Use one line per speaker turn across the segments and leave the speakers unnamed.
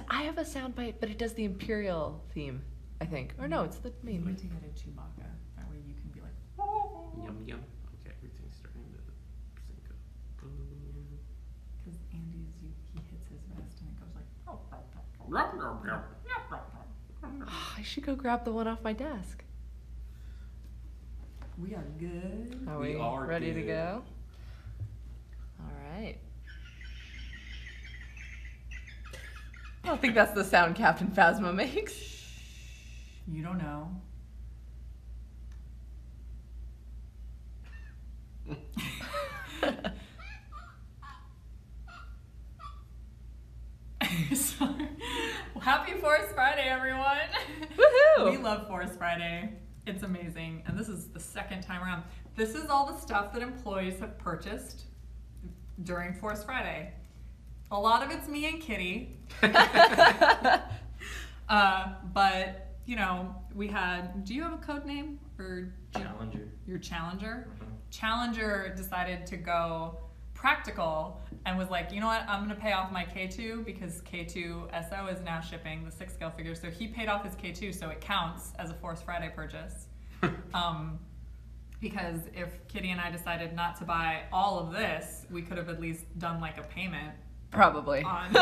I have a sound bite, but it does the Imperial theme, I think. Or no, it's the main
You
one.
need to get a Chewbacca. That way you can be like,
Yum yum. Okay, everything's starting to sync up.
because Andy's he hits his vest and it goes like.
I should go grab the one off my desk.
We are good.
Are
We
we
are
ready to
good.
go? All right. I don't think that's the sound Captain Phasma makes.
You don't know. Sorry. Well, happy Forest Friday, everyone.
Woohoo!
We love Forest Friday. It's amazing. And this is the second time around. This is all the stuff that employees have purchased during Forest Friday. A lot of it's me and Kitty. But, you know, we had, do you have a code name? Or
Challenger.
your Challenger?
Uh-huh.
Challenger decided to go practical and was like, you know what, I'm gonna pay off my K2 because K2 SO is now shipping the 6 scale figures. So he paid off his K2, so it counts as a Force Friday purchase. Because if Kitty and I decided not to buy all of this, we could have at least done like a payment
Probably.
on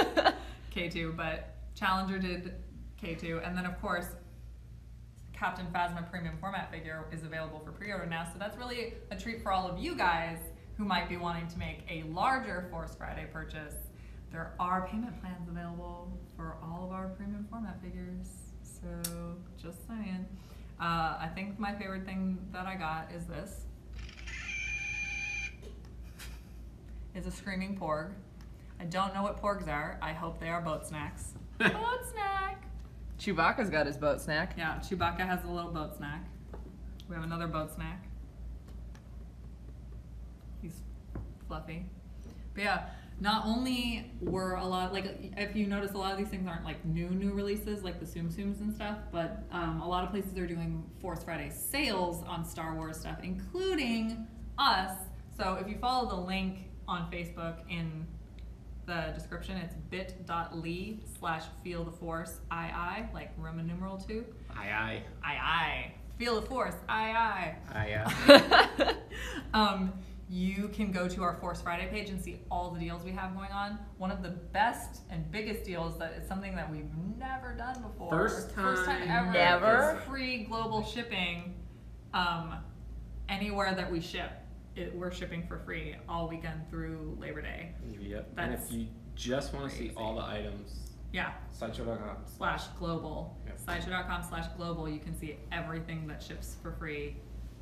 K2, but Challenger did K2. And then of course, Captain Phasma premium format figure is available for pre-order now. So that's really a treat for all of you guys who might be wanting to make a larger Force Friday purchase. There are payment plans available for all of our premium format figures. So just saying. I think my favorite thing that I got is this. Is a screaming porg. I don't know what porgs are. I hope they are boat snacks. Boat snack!
Chewbacca's got his boat snack.
Yeah, Chewbacca has a little boat snack. We have another boat snack. He's fluffy. But yeah, not only were a lot, like if you notice, a lot of these things aren't like new releases like the Tsum Tsums and stuff, but a lot of places are doing Force Friday sales on Star Wars stuff, including us. So if you follow the link on Facebook in the description, it's bit.ly/feeltheforce II, like Roman numeral 2.
Aye.
I. Feel the force, I.
Aye.
You can go to our Force Friday page and see all the deals we have going on. One of the best and biggest deals that is something that we've never done before.
First
time ever.
Never.
Is free global shipping anywhere that we ship. We're shipping for free all weekend through Labor Day.
Yep. And
That's
if you just want to see
crazy.
all the items,
Yeah.
sideshow.com.
/global.
Yep.
Sideshow.com/global. You can see everything that ships for free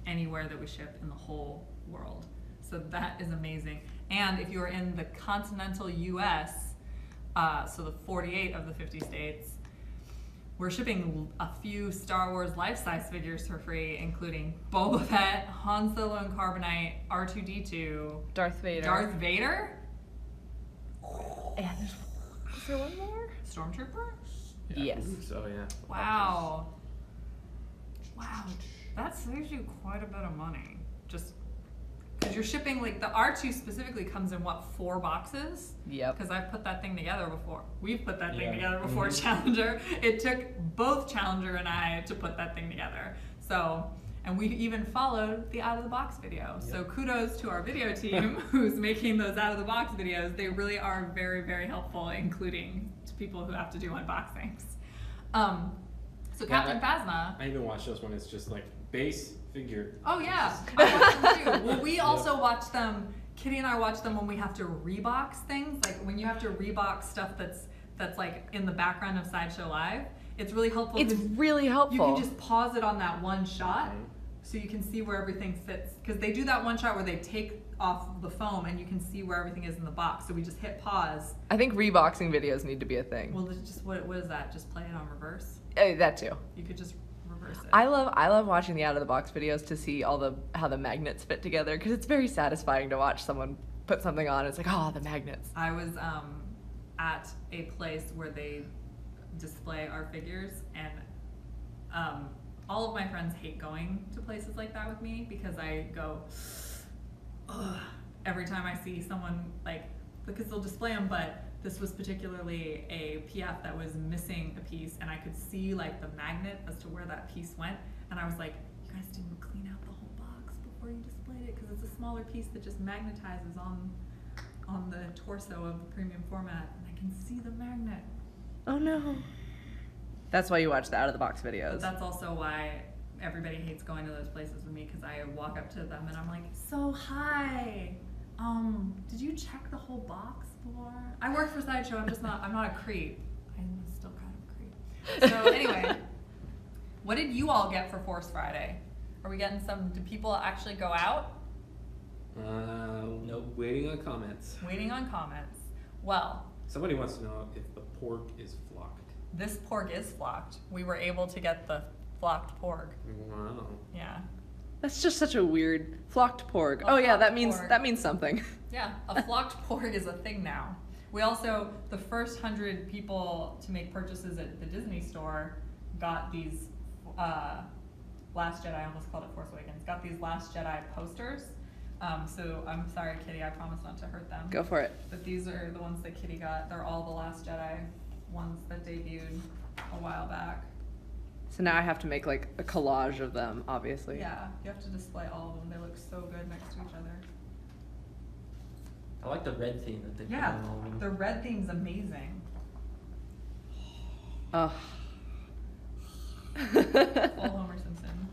anywhere that we ship in the whole world. So that is amazing. And if you're in the continental US, so the 48 of the 50 states, we're shipping a few Star Wars life-size figures for free, including Boba Fett, Han Solo and Carbonite, R2-D2,
Darth Vader.
Darth Vader,
And is there one more?
Stormtrooper.
Yeah,
Yes.
I believe so, yeah.
Wow. Wow. That saves you quite a bit of money. Just because you're shipping, like the R2 specifically comes in what, 4 boxes?
Yep.
Because I've put that thing together before. We've put that thing
Yeah.
together before Challenger. It took both Challenger and I to put that thing together. So, and we even followed the out of the box video.
Yep.
So kudos to our video team who's making those out of the box videos. They really are very, very helpful, including to people who have to do unboxings. So
Yeah,
Captain Phasma.
I even watch those when it's just like base figure.
Oh yeah, I watch them too. Well, we also watch them. Kitty and I watch them when we have to rebox things, like when you have to rebox stuff that's like in the background of Sideshow Live. It's really helpful.
It's
'cause
really helpful.
you can just pause it on that one shot,
Mhm.
so you can see where everything fits. Because they do that one shot where they take off the foam and you can see where everything is in the box. So we just hit pause.
I think reboxing videos need to be a thing.
Well, it's just what is that? Just play it on reverse.
That too.
You could just reverse it.
I love watching the out of the box videos to see how the magnets fit together, because it's very satisfying to watch someone put something on. It's like, oh, the magnets.
I was at a place where they display our figures, and all of my friends hate going to places like that with me because I go, ugh, every time I see someone, like, because they'll display them, but this was particularly a PF that was missing a piece, and I could see like the magnet as to where that piece went, and I was like, you guys didn't clean out the whole box before you displayed it, because it's a smaller piece that just magnetizes on the torso of the premium format, and I can see the magnet.
Oh no. That's why you watch the out of the box videos.
But that's also why everybody hates going to those places with me, because I walk up to them and I'm like, so hi, did you check the whole box before? I work for Sideshow, I'm not a creep. I'm still kind of a creep. So anyway, what did you all get for Force Friday? Are we getting did people actually go out?
Nope. Waiting on comments.
Waiting on comments. Well.
Somebody wants to know if the pork is flocked.
This pork is flocked. We were able to get the flocked pork.
Wow.
Yeah.
That's just such a weird flocked pork.
A
Oh yeah,
flocked
that means something.
Yeah, a flocked pork is a thing now. We also, the first 100 people to make purchases at the Disney store got these, Last Jedi, I almost called it Force Awakens, got these Last Jedi posters. So I'm sorry, Kitty, I promise not to hurt them.
Go for it.
But these are the ones that Kitty got. They're all the Last Jedi ones that debuted a while back.
So now I have to make like a collage of them, obviously.
Yeah, you have to display all of them. They look so good next to each other.
I like the red theme that they put
Yeah,
on all of them.
the red theme's amazing.
Ugh.
Full Homer Simpson.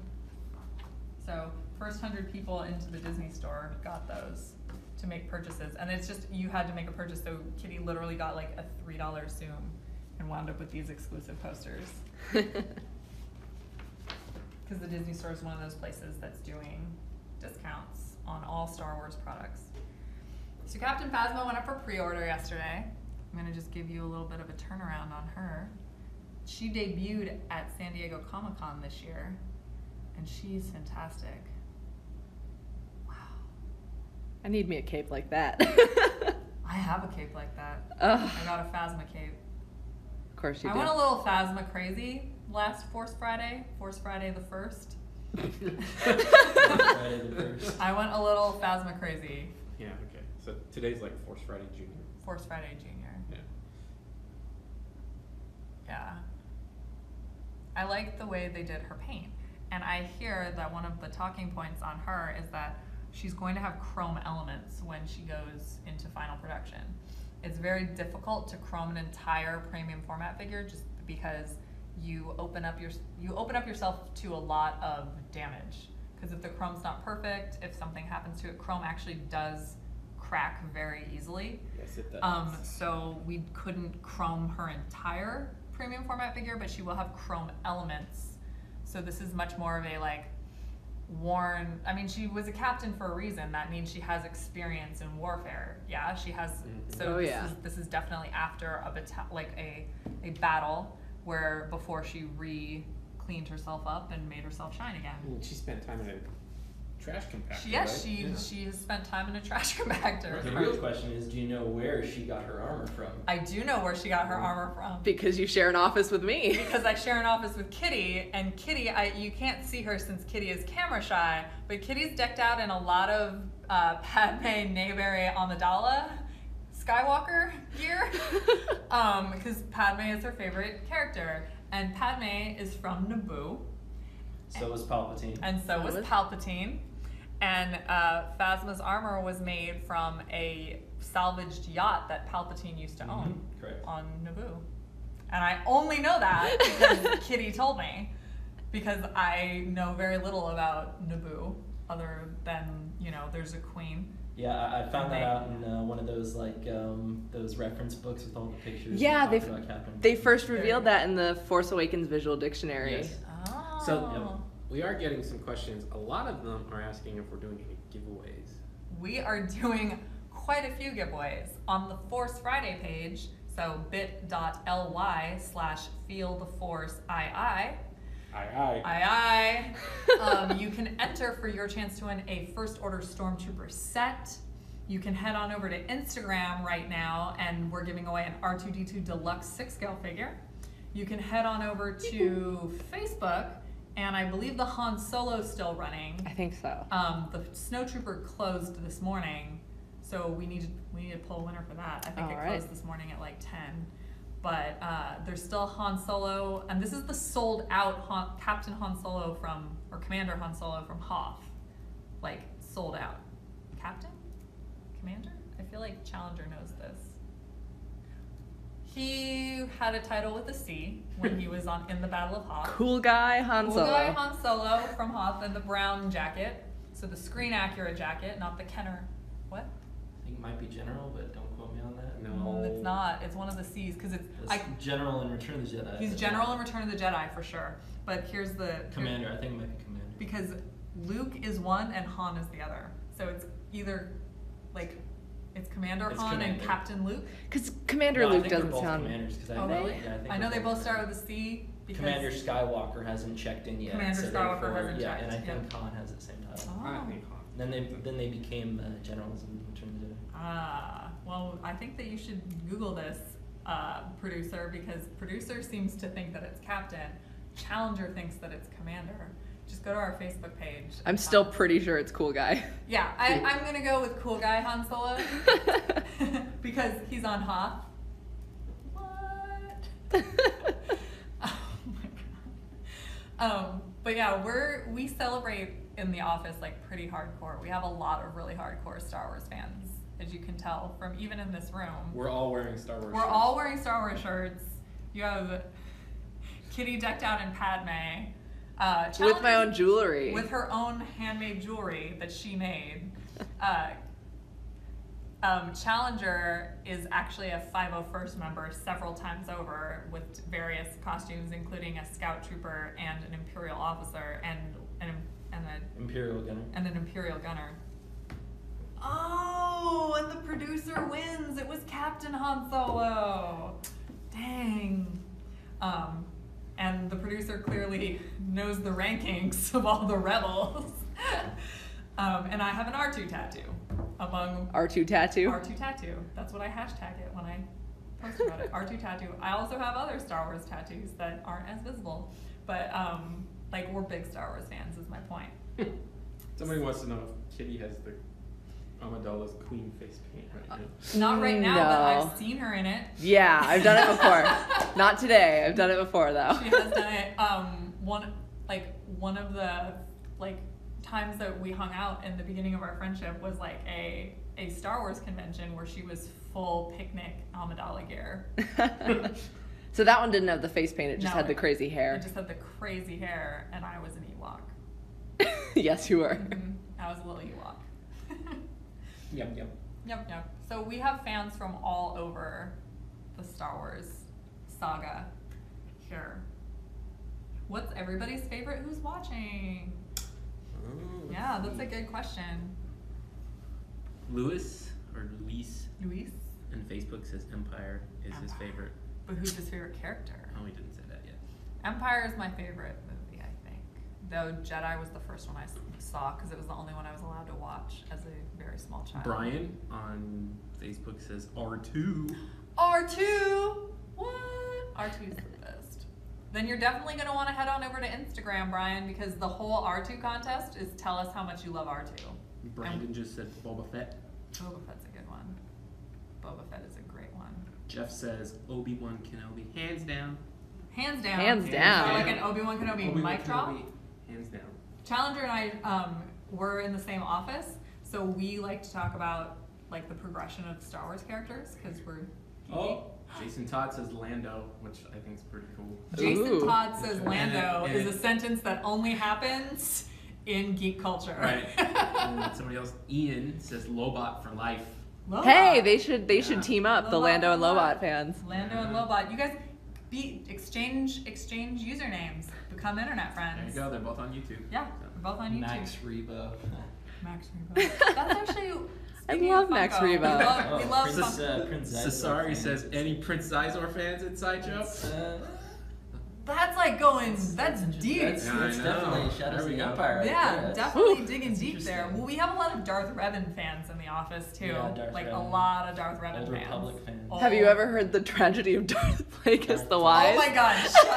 So, first 100 people into the Disney store got those to make purchases. And it's just, you had to make a purchase, so Kitty literally got like a $3 Zoom and wound up with these exclusive posters. Because the Disney store is one of those places that's doing discounts on all Star Wars products. So Captain Phasma went up for pre-order yesterday. I'm gonna just give you a little bit of a turnaround on her. She debuted at San Diego Comic-Con this year, and she's fantastic. Wow.
I need me a cape like that.
I have a cape like that.
Ugh.
I got a Phasma cape.
Of course you
I
do.
went a little Phasma crazy last Force Friday the 1st.
Friday the 1st.
I went a little Phasma crazy.
Yeah, okay. So today's like Force Friday Junior.
Force Friday Junior.
Yeah.
Yeah. I like the way they did her paint. And I hear that one of the talking points on her is that she's going to have chrome elements when she goes into final production. It's very difficult to chrome an entire premium format figure just because you open up yourself to a lot of damage. Because if the chrome's not perfect, if something happens to it, chrome actually does crack very easily.
Yes, it does.
So we couldn't chrome her entire premium format figure, but she will have chrome elements. So this is much more of a like worn, I mean, she was a captain for a reason. That means she has experience in warfare. Yeah, she has.
Mm-hmm.
So this is definitely after a battle where before she cleaned herself up and made herself shine again.
I mean, she spent time in a trash compactor.
Yes,
right?
she has spent time in a trash compactor.
The real question is, do you know where she got her armor from?
I do know where she got her armor from.
Because you share an office with me.
Because I share an office with Kitty, and Kitty, you can't see her since Kitty is camera shy, but Kitty's decked out in a lot of Padme Nayberry Amidala Skywalker gear, because Padme is her favorite character, and Padme is from Naboo.
So was Palpatine.
And so was Palpatine. And Phasma's armor was made from a salvaged yacht that Palpatine used to own on Naboo. And I only know that because Kitty told me, because I know very little about Naboo other than, there's a queen.
Yeah, I found that out in one of those those reference books with all the pictures.
Yeah,
that talked about Captain.
they first revealed that in the Force Awakens visual dictionary.
Yes.
Oh.
So we are getting some questions. A lot of them are asking if we're doing any giveaways.
We are doing quite a few giveaways on the Force Friday page. So bit.ly/feeltheforcei.
Aye.
You can enter for your chance to win a First Order Stormtrooper set. You can head on over to Instagram right now, and we're giving away an R2-D2 Deluxe 6-scale figure. You can head on over to Facebook, and I believe the Han Solo's still running.
I think so.
The Snowtrooper closed this morning, So we need to pull a winner for that. I think it closed this morning at like 10. But there's still Han Solo, and this is the sold out Captain Han Solo or Commander Han Solo from Hoth. Like, sold out. Captain? Commander? I feel like Challenger knows this. He had a title with a C when he was in the Battle of Hoth.
Cool guy Han Solo.
Cool guy Han Solo from Hoth in the brown jacket. So the screen accurate jacket, not the Kenner. What?
I think it might be General, but don't quote me on that.
No.
It's not. It's one of the C's because it's.
General in Return of the Jedi.
He's General in Return of the Jedi for sure. But here's the
Commander. I think it might be Commander.
Because Luke is one and Han is the other. So it's either like it's Commander
It's
Han
Commander.
and Captain Luke.
Because Commander
No, I
Luke
think they're
doesn't
both
sound.
Commanders, 'cause
Oh really?
Yeah, I think
I know
they're
they both start with a C because
Commander Skywalker hasn't checked in yet.
Commander
so
Skywalker
therefore-
hasn't
yeah,
checked,
and I think
yeah.
Han has the same title.
Oh.
I think Han.
Then they became generals in Return of the Jedi.
Well, I think that you should Google this, producer, because producer seems to think that it's Captain. Challenger thinks that it's Commander. Just go to our Facebook page.
I'm still pretty sure it's cool guy.
Yeah, I'm gonna go with cool guy Han Solo because he's on Hoth. What? Oh my god. But yeah, we celebrate in the office like pretty hardcore. We have a lot of really hardcore Star Wars fans, as you can tell from even in this room.
We're all wearing Star Wars
We're
shirts.
all wearing Star Wars shirts. You have Kitty decked out in Padme.
With my own jewelry.
With her own handmade jewelry that she made. Challenger is actually a 501st member several times over with various costumes, including a scout trooper and an Imperial officer and an
Imperial Gunner.
and an Imperial gunner. Oh, and the producer wins. It was Captain Han Solo. Dang. And the producer clearly knows the rankings of all the rebels. And I have an R2 tattoo among
R2 tattoo.
R2 tattoo. That's what I hashtag it when I post about it. R2 tattoo. I also have other Star Wars tattoos that aren't as visible, but like we're big Star Wars fans. Is my point.
Somebody wants to know if Kitty has the Amidala's queen face paint right now.
Not right now,
No.
but I've seen her in it.
Yeah, I've done it before. Not today. I've done it before though.
She has done it. One of the times that we hung out in the beginning of our friendship was like a Star Wars convention where she was full picnic Amidala gear.
So that one didn't have the face paint. It just
No,
had the crazy
It
hair.
just had the crazy hair, and I was an Ewok.
Yes, you were.
I was a little Ewok.
Yep.
Yep. So we have fans from all over the Star Wars saga here. What's everybody's favorite? Who's watching?
Oh,
Yeah, that's a good question.
Luis Luis
Luis?
and Facebook says Empire is his
Empire.
favorite.
But who's his favorite character?
Oh, he didn't say that yet.
Empire is my favorite movie, I think. Though Jedi was the first one I saw because it was the only one I was allowed to watch as a very small child.
Brian on Facebook says R2.
R2! What? R2 is the best. Then you're definitely going to want to head on over to Instagram, Brian, because the whole R2 contest is tell us how much you love R2.
Brandon just said Boba Fett.
Boba Fett's a good one. Boba Fett is a great one.
Jeff says Obi-Wan Kenobi. Hands down.
Hands down.
Hands down.
Like an Obi-Wan Kenobi
Obi-Wan
mic drop.
Kenobi, hands down.
Challenger and I were in the same office, so we like to talk about like the progression of Star Wars characters because we're geeky.
Oh, Jason Todd says Lando, which I think is pretty cool.
Jason
Ooh.
Todd says Lando
And
is
it-
a sentence that only happens in geek culture.
Right. And somebody else, Ian, says Lobot for life.
Lobot.
Hey, they should
Yeah.
team up, the
Lobot,
Lando and
Lobot.
Lobot fans.
Lando and Lobot. You guys exchange usernames. Become internet friends.
There you go. They're both on YouTube.
Yeah, we're both on YouTube.
Max Rebo.
Max Rebo. That's actually.
I
speaking
love
of
Max
Funko,
Rebo.
We love
Prince-
Funko.
Prince
Sasari
Zizor
says,
fans.
any Prince Zizor fans in Sideshow?
That's like going. That's
interesting.
deep.
That's,
Yeah, I
that's
know.
definitely Shadows
There
of
we
the
go.
Empire. Right
Yeah,
there. That's-
definitely
Whew,
digging
that's
deep there.
interesting.
Well, we have a lot of Darth Revan fans in the office too.
Yeah, Darth
like a
Revan.
lot of Darth Revan
Old
fans.
Republic fans.
Oh.
Have you ever heard the tragedy of Darth Plagueis the
Oh
Wise?
Oh my god, shut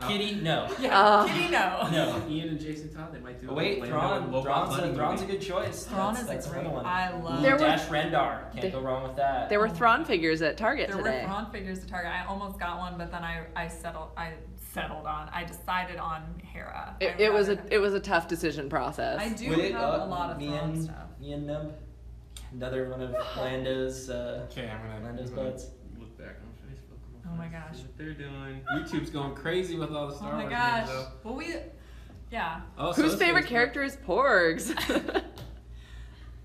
up.
Kitty, no.
Yeah, Kitty, no.
No.
Ian and Jason Todd, they might do.
Oh, wait, Thrawn's a good choice.
Thrawn is
That's
a great
another one.
I love
There were-
Dash Rendar. Can't go wrong with that.
There were Thrawn figures at Target
There
today.
were Thrawn figures to Target. I almost got one, but then I decided on Hera.
It was a tough decision process.
I do
Would it,
have a lot of Thrawn
Ian,
stuff.
Ian Nub, another one of Lando's.
Okay, I'm gonna
Lando's buds.
look back on Facebook.
Oh my gosh.
See what they're doing. YouTube's going crazy with all the Star
Oh my
Wars
gosh.
names,
Well, yeah.
though. Oh, so
Whose
this
favorite
Facebook-
character is Porgs?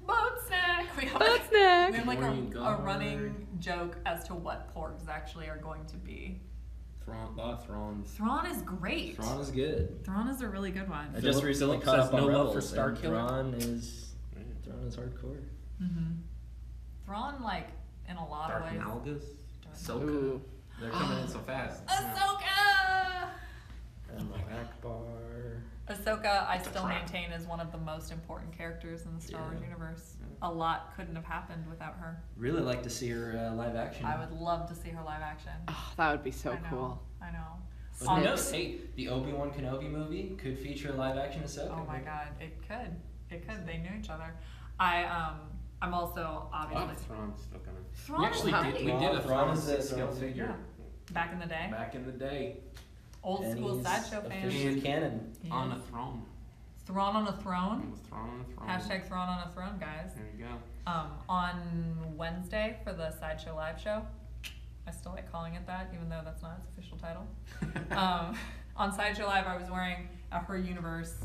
Boat snack. We have
Boat snack.
We have like
Morning
a
guard.
running joke as to what porgs actually are going to be.
Thrawn, a lot of Thrawns.
Thrawn is great.
Thrawn is good.
Thrawn is a really good one.
I just
Philip-
recently
Philip
caught
says
up on
no love
Rebels,
for Star
and
Killer.
Thrawn is hardcore.
Mm-hmm. Thrawn, like, in a lot
Dark
of ways.
Malgus. Ahsoka.
Ooh.
They're coming in so fast.
Ahsoka!
Admiral Akbar.
Ahsoka, I still
Right.
maintain, is one of the most important characters in the Star Wars
Yeah.
universe. A lot couldn't have happened without her.
Really like to see her live action.
I would love to see her live action.
Oh, that would be so
I know,
cool.
I know.
But
On-
who knows? Hey, the Obi-Wan Kenobi movie could feature a live action Ahsoka.
Oh my god, it could. It could. They knew each other. I'm also
A lot
obviously
of Thrawn's still coming.
Thrawn
We actually
is
did.
great.
We did a
Thrawn
Thrawn
is a-
scale
Thrawn-
figure
Back in the day.
back in the day
Old
And
school
he's
Sideshow fans.
officially canon.
He
on a
is.
throne.
Thrawn on a
It
throne.
was Thrawn on a throne.
Hashtag Thrawn on a throne, guys.
There you go.
On Wednesday for the Sideshow live show. I still like calling it that, even though that's not its official title. On Sideshow Live, I was wearing a Her Universe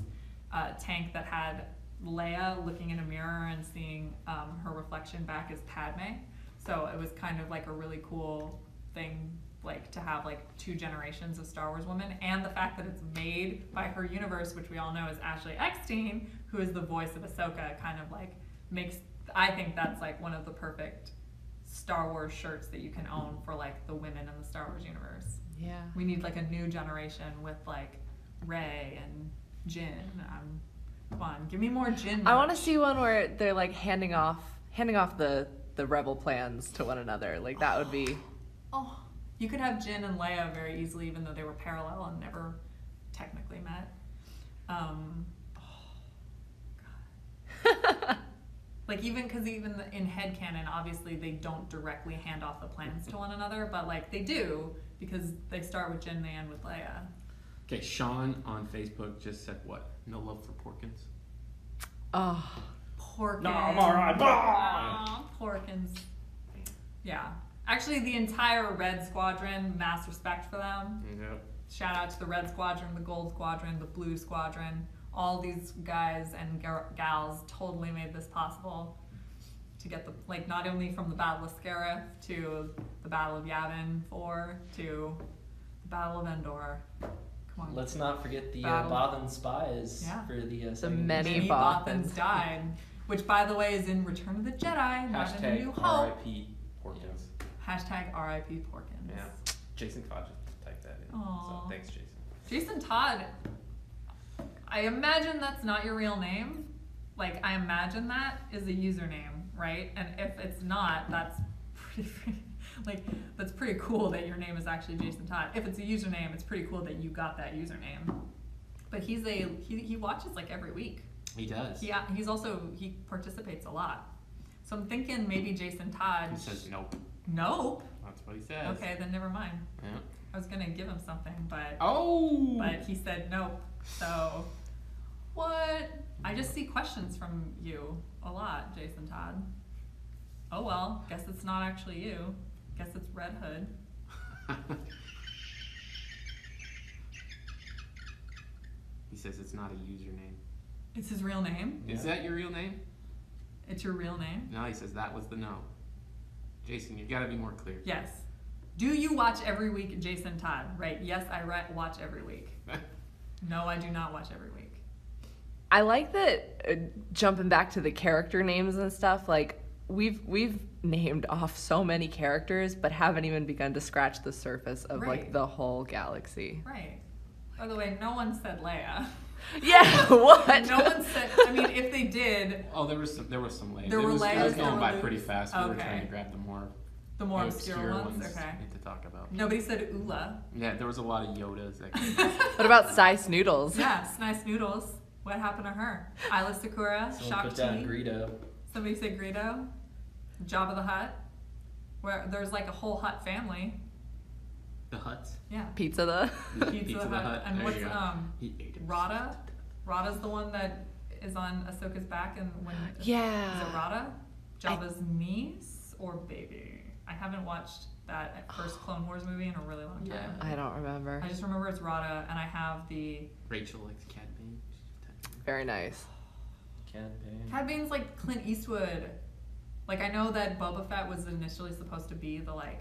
tank that had Leia looking in a mirror and seeing her reflection back as Padme. So it was kind of like a really cool thing, like to have like two generations of Star Wars women, and the fact that it's made by Her Universe, which we all know is Ashley Eckstein, who is the voice of Ahsoka, kind of like makes. I think that's like one of the perfect Star Wars shirts that you can own for like the women in the Star Wars universe.
Yeah.
We need like a new generation with like Rey and Jin. Come on, give me more Jin.
I want to
merch.
see one where they're like handing off the rebel plans to one another. Like that would be.
Oh, you could have Jin and Leia very easily, even though they were parallel and never technically met. Like even because in headcanon, obviously they don't directly hand off the plans to one another, but like they do because they start with Jin, they end with Leia.
Okay, Sean on Facebook just said what? No love for Porkins.
Oh.
Porkins.
No, I'm alright.
Aw, Porkins. Yeah. Actually, the entire Red Squadron, mass respect for them.
Yep.
Shout out to the Red Squadron, the Gold Squadron, the Blue Squadron. All these guys and gals totally made this possible to get the, like, not only from the Battle of Scarif to the Battle of Yavin 4 to the Battle of Endor. Come on.
Let's not forget the
Battle.
Bothan spies
Yeah.
for the second
many
Many
Bothans.
Bothans died, which, by the way, is in Return of the Jedi, not in A New
Hashtag
Hope.
R.I.P. Porkins.
Hashtag R.I.P. Porkins.
Yeah. Jason Todd just typed that in.
Aw.
So thanks, Jason.
Jason Todd, I imagine that's not your real name. Like, I imagine that is a username, right? And if it's not, that's that's pretty cool that your name is actually Jason Todd. If it's a username, it's pretty cool that you got that username. But he watches like every week.
He does.
He participates a lot. So I'm thinking maybe Jason Todd.
He says nope.
Nope.
That's what he says.
Okay, then never mind.
Yeah.
I was gonna give him something, but
Oh!
but he said nope. So what? I just see questions from you a lot, Jason Todd. Oh well, guess it's not actually you. Guess it's Red Hood.
He says it's not a username.
It's his real name?
Is
Yeah.
that your real name?
It's your real name?
No, he says that was the no. Jason, you gotta be more clear.
Yes. Do you watch every week Jason Todd? Right. Yes, I watch every week. No, I do not watch every week.
I like that jumping back to the character names and stuff, like we've named off so many characters but haven't even begun to scratch the surface of like
Right.
the whole galaxy.
Right. By the way, no one said Leia.
Yeah, what?
No one said. I mean, if they did,
Oh, there was some layers.
There were
It was
layers,
going
there
by
were
pretty
loops.
fast. We were
Okay.
trying to grab the more
The more obscure ones? Okay.
we need to talk about.
Nobody said Ula.
Yeah, there was a lot of Yodas. That
What about Sice Noodles?
Yeah, Nice Noodles. What happened to her? Isla Sakura,
Someone put down
Shakti.
Greedo.
Somebody said Greedo. Jabba the Hutt. Where there's like a whole Hutt family.
the Hutts.
Yeah.
Pizza the.
Pizza the Hut. And
There
what's
you go. He ate it.
Rada? Rada's the one that is on Ahsoka's back and when
Yeah.
is it Rada? Jabba's niece or baby? I haven't watched that first Clone Wars movie in a really long time.
Yeah.
I don't remember.
I just remember it's Rada and I have the
Rachel likes Cad Bane.
Very nice.
Cad Bane.
Cad Bane's like Clint Eastwood. Like I know that Boba Fett was initially supposed to be the like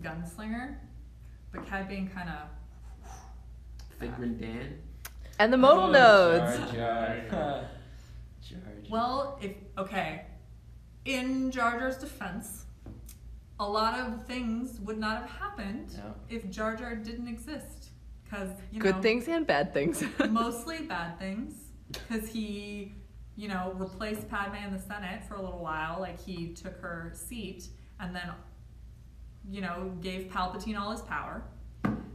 gunslinger, but Cad Bane kind of
Figment Dan.
And the modal nodes.
Jar Jar.
Well, in Jar Jar's defense, a lot of things would not have happened
No.
if Jar Jar didn't exist. Because,
Good things and bad things.
mostly bad things. Because he, replaced Padme in the Senate for a little while. Like, he took her seat and then, gave Palpatine all his power.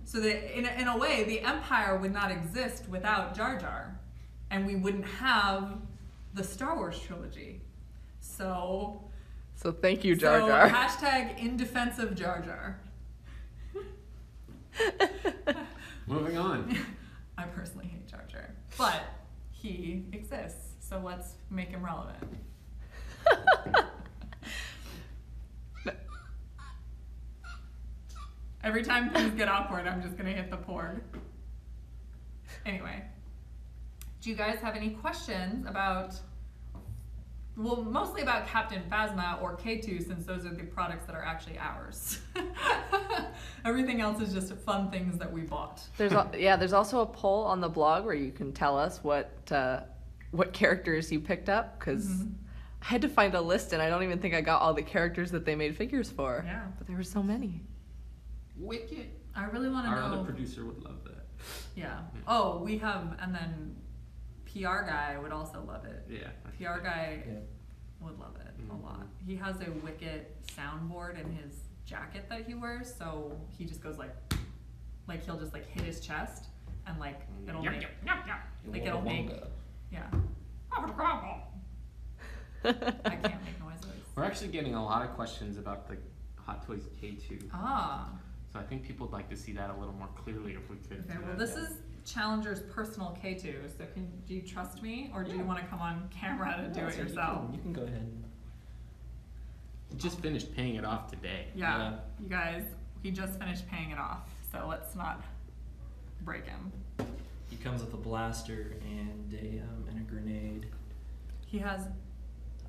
So that, in a way, the Empire would not exist without Jar Jar. And we wouldn't have the Star Wars trilogy. So
Thank you, Jar Jar.
So, hashtag in defense of Jar Jar.
Moving on.
I personally hate Jar Jar, but he exists, so let's make him relevant. Every time things get awkward, I'm just gonna hit the porg. Anyway, do you guys have any questions about? Well, mostly about Captain Phasma or K2, since those are the products that are actually ours. Everything else is just fun things that we bought.
There's also a poll on the blog where you can tell us what characters you picked up, because I had to find a list and I don't even think I got all the characters that they made figures for.
Yeah.
But there were so many.
Wicked.
I really want to know.
Our other producer would love that.
Yeah. Oh, we have, and then PR guy would also love it.
Yeah.
PR guy
Yeah.
would love it
Mhm.
a lot. He has a Wicked soundboard in his jacket that he wears, so he just goes like he'll just like hit his chest and like it'll make like it'll make yeah. I can't make noises.
We're actually getting a lot of questions about the Hot Toys K2.
Ah.
So I think people would like to see that a little more clearly if we could.
Okay.
do
Well,
that.
this is Challenger's personal K2. So do you trust me, or do you want to come on camera to do it yourself?
You can go ahead.
He just finished paying it off today.
Yeah, you guys, he just finished paying it off, so let's not break him.
He comes with a blaster and a grenade.
He has,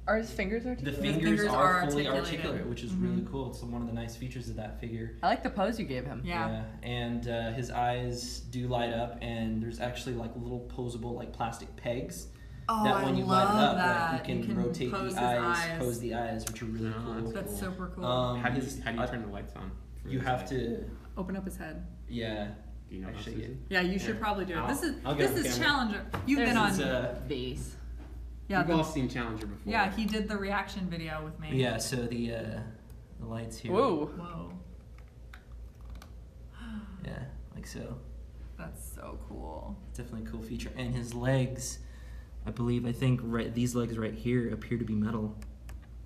Are his fingers
The
articulated?
fingers are fully
articulated.
articulate, which is really cool. It's one of the nice features of that figure.
I like the pose you gave him.
yeah.
And his eyes do light up, and there's actually like little posable like plastic pegs
Oh,
that
I
when you
love
light it up,
that.
like, you can rotate
pose
the
his
eyes, pose the eyes, which are really
Oh,
cool.
That's super cool.
How do you
his-
turn the lights on? for
You
this
have
guy?
to,
Open up his head.
yeah.
Do you know
actually,
Susan?
Yeah, you should
Yeah.
probably do it.
I'll-
This is
I'll get on camera.
Challenger. You've
There's
been on.
It's,
Base.
yeah,
We've all seen Challenger before.
yeah, he did the reaction video with me.
yeah. So the lights here.
Whoa.
Whoa,
Yeah, like so.
that's so cool.
Definitely a cool feature. And his legs, I think these legs right here appear to be metal.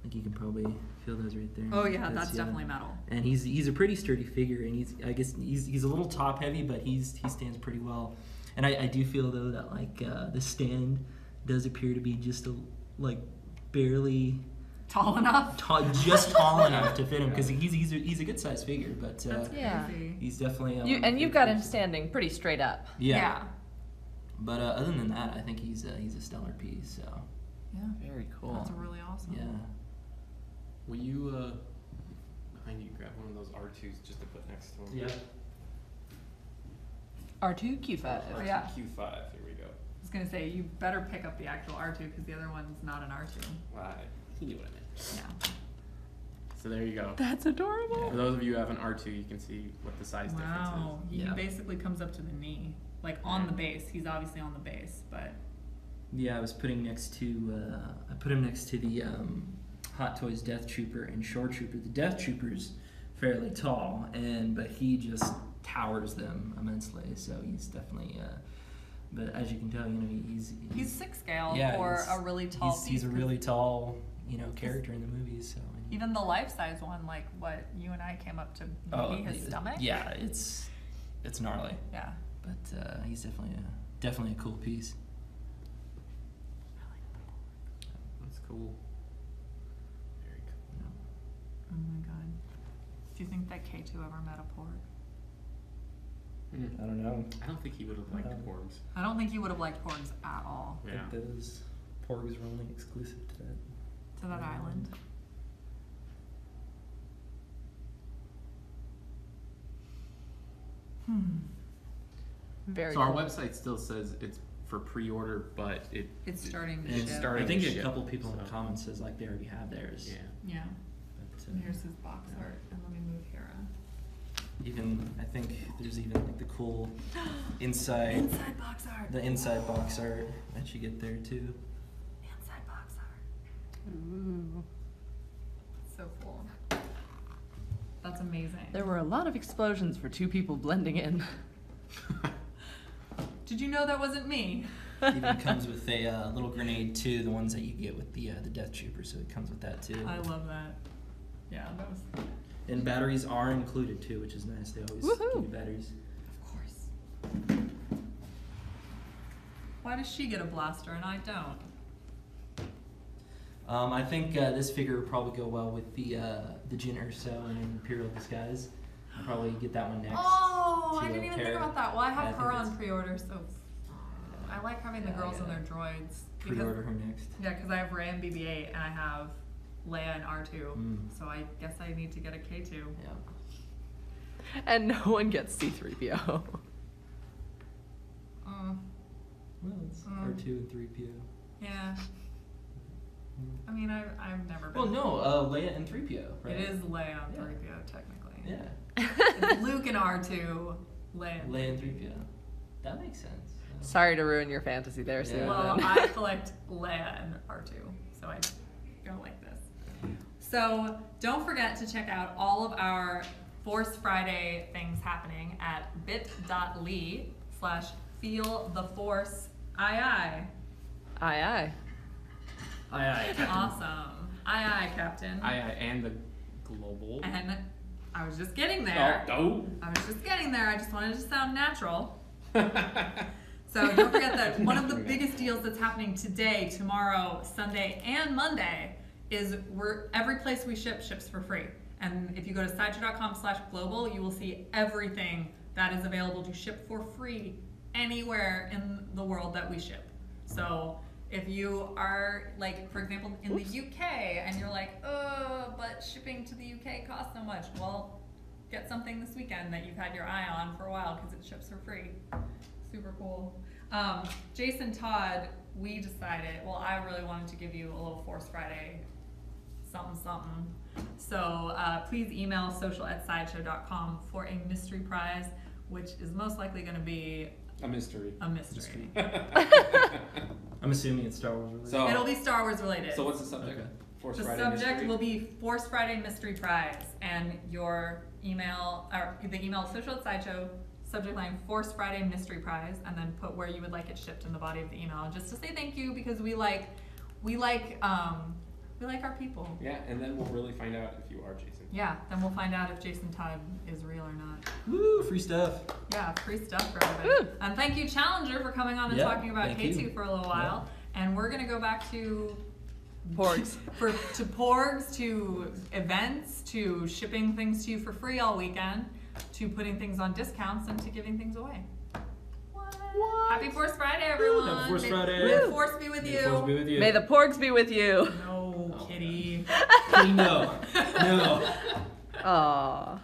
Like you can probably feel those right there.
Oh yeah, that's definitely metal.
And he's a pretty sturdy figure, and he's a little top heavy, but he stands pretty well. And I do feel though that like the stand does appear to be just barely
Tall enough.
just tall enough to fit him, because he's a good sized figure, but
That's
Yeah.
crazy.
he's definitely
You've got him standing pretty straight up.
yeah. But other than that, I think he's a stellar piece. So
Yeah.
Very cool.
That's really awesome.
yeah.
Will you, behind you, grab one of those R2s just to put next to him?
Yeah.
R2Q5.
Oh, yeah.
Q5, here we go.
I was gonna say you better pick up the actual R2 because the other one's not an R2.
Why? He knew what I meant.
Yeah.
So there you go.
That's adorable.
For those of you who have an R2, you can see what the size
Wow. He
Yeah.
basically comes up to the knee, like on the base. He's obviously on the base, but
Yeah, I was putting next to I put him next to the Hot Toys Death Trooper and Shore Trooper. The Death Trooper's fairly tall, but he just towers them immensely. So he's definitely. But as you can tell, he's
6 scale
yeah,
for a really tall piece.
He's a really tall, character in the movies. So
even the life size one, like what you and I came up to, maybe his stomach.
Yeah, it's gnarly.
Yeah.
But he's definitely a cool piece.
That's cool. Very cool.
Oh my god. Do you think that K2 ever met a porg?
I don't know.
I don't think he would have liked porgs.
I don't think he would have liked porgs at all.
Yeah.
I think those porgs were only exclusive to that.
To that island.
Very
So
cool.
our website still says it's for pre-order, but
It's starting to
it's
ship.
starting
I think
to
a
ship,
couple people in the
so.
comments says like they already have theirs.
Yeah.
Yeah.
But,
And here's his box art. And let me move here.
even I think there's even like the cool inside
box art.
the inside box art that you get there too.
Inside box art.
Ooh.
So cool. That's amazing.
There were a lot of explosions for 2 people blending in.
Did you know that wasn't me?
Even comes with a little grenade too, the ones that you get with the Death Trooper, so it comes with that too.
I love that. Yeah, that was.
And batteries are included too, which is nice. They always
Woohoo!
give you batteries.
Of course. Why does she get a blaster and I don't?
I think this figure would probably go well with the Jyn Erso in Imperial Disguise. I'll probably get that one next.
Oh, I
to
didn't even
pair.
think about that. Well, I
I
have
think
her
that's-
on pre-order, so I like having the
Yeah,
girls and
yeah.
their droids.
Pre-order her next.
Yeah, because I have Rey and BB-8 and I have Leia and R2.
Mm.
So I guess I need to get a K2.
Yeah.
And no one gets C-3PO.
Well, it's
Mm.
R2 and 3PO.
Yeah. I mean, I've never been.
Well, no, Leia and 3PO, right?
It is Leia and
Yeah.
3PO, technically.
Yeah.
It's Luke and R2, Leia and
Leia and 3PO. That makes sense.
Sorry to ruin your fantasy there, Sue.
Yeah.
Well, I collect Leia and R2, so I go like this. So don't forget to check out all of our Force Friday things happening at bit.ly/feeltheforcei.
Aye, aye.
Aye, Captain.
Awesome. Aye, Captain.
And the global.
And I was just getting there.
Oh.
I was just getting there. I just wanted to sound natural. So don't forget that one of the biggest deals that's happening today, tomorrow, Sunday, and Monday is every place we ship ships for free. And if you go to sideshow.com/global, you will see everything that is available to ship for free anywhere in the world that we ship. So if you are, like, for example, in the UK and you're like, oh, but shipping to the UK costs so much, well, get something this weekend that you've had your eye on for a while because it ships for free. Super cool. Jason Todd, we decided, well, I really wanted to give you a little Force Friday something. So please email social@sideshow.com for a mystery prize, which is most likely going to be
A mystery.
a mystery.
I'm assuming it's Star Wars related.
So-
It'll be Star Wars related.
So what's the subject?
Okay.
Force
The
Friday
subject
mystery?
will be Force Friday Mystery Prize, and your email, or the email is social@sideshow, subject line Force Friday Mystery Prize, and then put where you would like it shipped in the body of the email, just to say thank you, because we like our people.
Yeah, and then we'll really find out if you are Jason.
Yeah, then we'll find out if Jason Todd is real or not.
Woo, free stuff.
Yeah, free stuff for everybody.
Woo.
And thank you, Challenger, for coming on and
Yeah,
talking about
thank
K2
you.
for a little while. And we're gonna go back to
Porgs.
to porgs, to events, to shipping things to you for free all weekend, to putting things on discounts, and to giving things away. What? Happy Force Friday, everyone!
Happy Force
May-
Friday.
May the Force be with
May
you.
the Force be with you.
May the porgs be with you.
No, kitty.
No. No.
Aww.